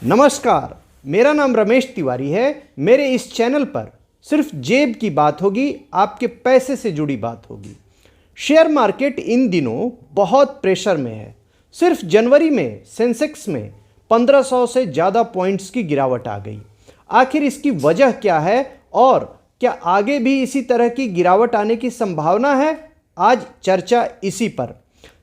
नमस्कार, मेरा नाम रमेश तिवारी है। मेरे इस चैनल पर सिर्फ जेब की बात होगी, आपके पैसे से जुड़ी बात होगी। शेयर मार्केट इन दिनों बहुत प्रेशर में है। सिर्फ जनवरी में सेंसेक्स में 1500 से ज़्यादा पॉइंट्स की गिरावट आ गई। आखिर इसकी वजह क्या है और क्या आगे भी इसी तरह की गिरावट आने की संभावना है? आज चर्चा इसी पर।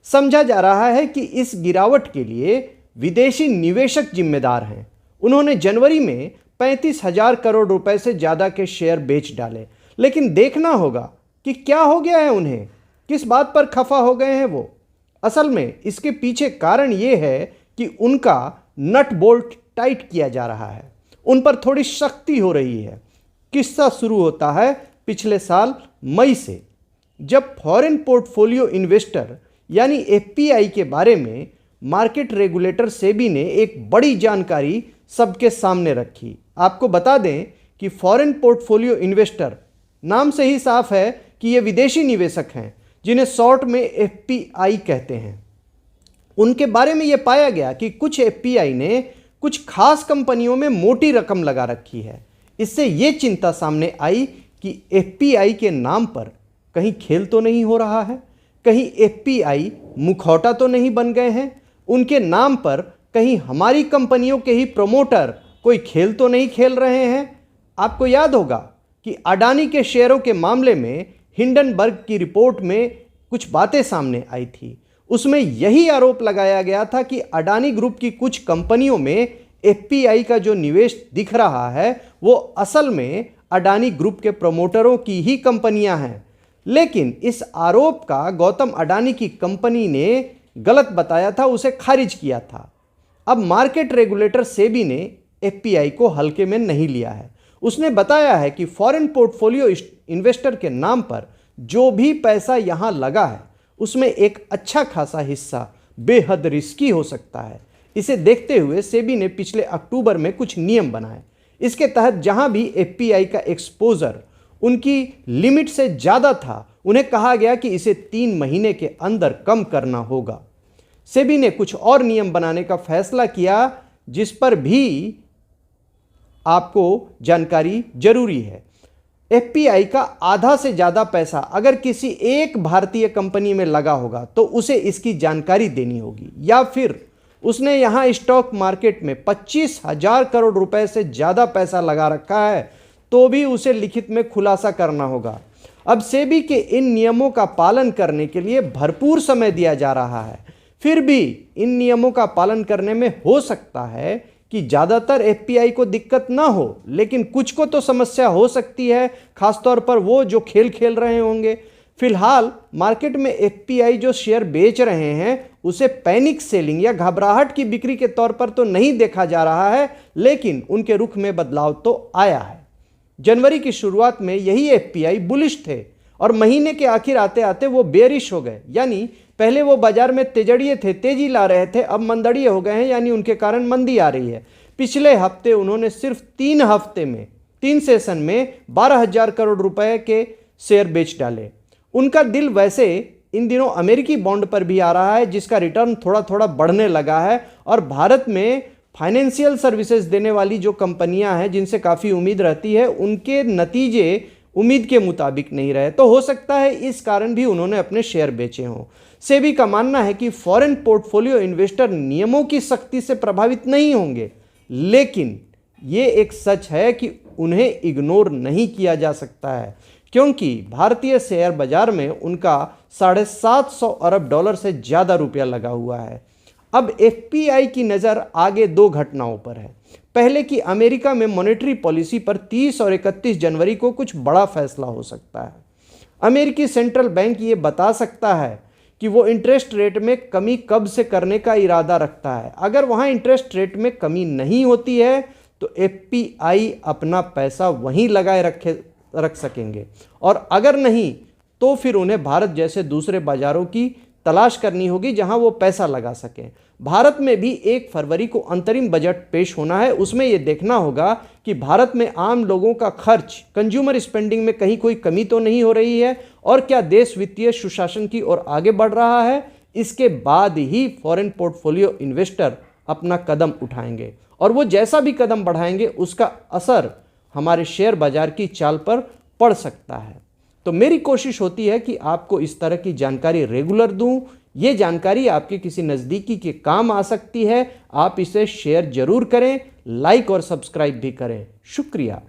समझा जा रहा है कि इस गिरावट के लिए विदेशी निवेशक जिम्मेदार हैं। उन्होंने जनवरी में 35,000 करोड़ रुपए से ज़्यादा के शेयर बेच डाले। लेकिन देखना होगा कि क्या हो गया है उन्हें, किस बात पर खफा हो गए हैं वो। असल में इसके पीछे कारण ये है कि उनका नट बोल्ट टाइट किया जा रहा है, उन पर थोड़ी सख्ती हो रही है। किस्सा शुरू होता है पिछले साल मई से, जब फॉरेन पोर्टफोलियो इन्वेस्टर यानी एफपीआई के बारे में मार्केट रेगुलेटर सेबी ने एक बड़ी जानकारी सबके सामने रखी। आपको बता दें कि फॉरेन पोर्टफोलियो इन्वेस्टर नाम से ही साफ है कि ये विदेशी निवेशक हैं, जिन्हें शॉर्ट में एफपीआई कहते हैं। उनके बारे में यह पाया गया कि कुछ एफपीआई ने कुछ खास कंपनियों में मोटी रकम लगा रखी है। इससे ये चिंता सामने आई कि एफपीआई के नाम पर कहीं खेल तो नहीं हो रहा है, कहीं एफपीआई मुखौटा तो नहीं बन गए हैं, उनके नाम पर कहीं हमारी कंपनियों के ही प्रमोटर कोई खेल तो नहीं खेल रहे हैं। आपको याद होगा कि अडानी के शेयरों के मामले में हिंडनबर्ग की रिपोर्ट में कुछ बातें सामने आई थी। उसमें यही आरोप लगाया गया था कि अडानी ग्रुप की कुछ कंपनियों में एफपीआई का जो निवेश दिख रहा है वो असल में अडानी ग्रुप के प्रमोटरों की ही कंपनियां हैं। लेकिन इस आरोप का गौतम अडानी की कंपनी ने गलत बताया था, उसे खारिज किया था। अब मार्केट रेगुलेटर सेबी ने एफपीआई को हल्के में नहीं लिया है। उसने बताया है कि फॉरेन पोर्टफोलियो इन्वेस्टर के नाम पर जो भी पैसा यहां लगा है उसमें एक अच्छा खासा हिस्सा बेहद रिस्की हो सकता है। इसे देखते हुए सेबी ने पिछले अक्टूबर में कुछ नियम बनाए। इसके तहत जहां भी एफपीआई का एक्सपोजर उनकी लिमिट से ज़्यादा था, उन्हें कहा गया कि इसे 3 महीने के अंदर कम करना होगा। सेबी ने कुछ और नियम बनाने का फैसला किया, जिस पर भी आपको जानकारी जरूरी है। एफपीआई का आधा से ज़्यादा पैसा अगर किसी एक भारतीय कंपनी में लगा होगा तो उसे इसकी जानकारी देनी होगी, या फिर उसने यहां स्टॉक मार्केट में 25,000 करोड़ रुपए से ज़्यादा पैसा लगा रखा है तो भी उसे लिखित में खुलासा करना होगा। अब सेबी के इन नियमों का पालन करने के लिए भरपूर समय दिया जा रहा है। फिर भी इन नियमों का पालन करने में हो सकता है कि ज़्यादातर एफपीआई को दिक्कत ना हो, लेकिन कुछ को तो समस्या हो सकती है, खासतौर पर वो जो खेल खेल रहे होंगे। फिलहाल मार्केट में एफपीआई जो शेयर बेच रहे हैं उसे पैनिक सेलिंग या घबराहट की बिक्री के तौर पर तो नहीं देखा जा रहा है, लेकिन उनके रुख में बदलाव तो आया है। जनवरी की शुरुआत में यही एफपीआई बुलिश थे और महीने के आखिर आते आते वो बेरिश हो गए, यानी पहले वो बाजार में तेजड़िए थे, तेजी ला रहे थे, अब मंदड़िए हो गए हैं, यानी उनके कारण मंदी आ रही है। पिछले हफ्ते उन्होंने सिर्फ 3 हफ्ते में 3 सेशन में 12,000 करोड़ रुपए के शेयर बेच डाले। उनका दिल वैसे इन दिनों अमेरिकी बॉन्ड पर भी आ रहा है, जिसका रिटर्न थोड़ा थोड़ा बढ़ने लगा है, और भारत में फाइनेंशियल सर्विसेज देने वाली जो कंपनियां हैं जिनसे काफ़ी उम्मीद रहती है, उनके नतीजे उम्मीद के मुताबिक नहीं रहे, तो हो सकता है इस कारण भी उन्होंने अपने शेयर बेचे हों। सेबी का मानना है कि फॉरेन पोर्टफोलियो इन्वेस्टर नियमों की सख्ती से प्रभावित नहीं होंगे, लेकिन ये एक सच है कि उन्हें इग्नोर नहीं किया जा सकता है, क्योंकि भारतीय शेयर बाजार में उनका 750 अरब डॉलर से ज़्यादा रुपया लगा हुआ है। अब एफपीआई की नज़र आगे 2 घटनाओं पर है। पहले कि अमेरिका में मॉनेटरी पॉलिसी पर 30 और 31 जनवरी को कुछ बड़ा फैसला हो सकता है। अमेरिकी सेंट्रल बैंक ये बता सकता है कि वो इंटरेस्ट रेट में कमी कब से करने का इरादा रखता है। अगर वहाँ इंटरेस्ट रेट में कमी नहीं होती है तो एफपीआई अपना पैसा वहीं लगाए रख सकेंगे, और अगर नहीं तो फिर उन्हें भारत जैसे दूसरे बाजारों की तलाश करनी होगी जहां वो पैसा लगा सकें। भारत में भी 1 फरवरी को अंतरिम बजट पेश होना है। उसमें ये देखना होगा कि भारत में आम लोगों का खर्च, कंज्यूमर स्पेंडिंग में कहीं कोई कमी तो नहीं हो रही है, और क्या देश वित्तीय सुशासन की ओर आगे बढ़ रहा है। इसके बाद ही फॉरेन पोर्टफोलियो इन्वेस्टर अपना कदम उठाएंगे। और वो जैसा भी कदम बढ़ाएंगे उसका असर हमारे शेयर बाजार की चाल पर पड़ सकता है। तो मेरी कोशिश होती है कि आपको इस तरह की जानकारी रेगुलर दूं। ये जानकारी आपके किसी नज़दीकी के काम आ सकती है। आप इसे शेयर जरूर करें, लाइक और सब्सक्राइब भी करें। शुक्रिया।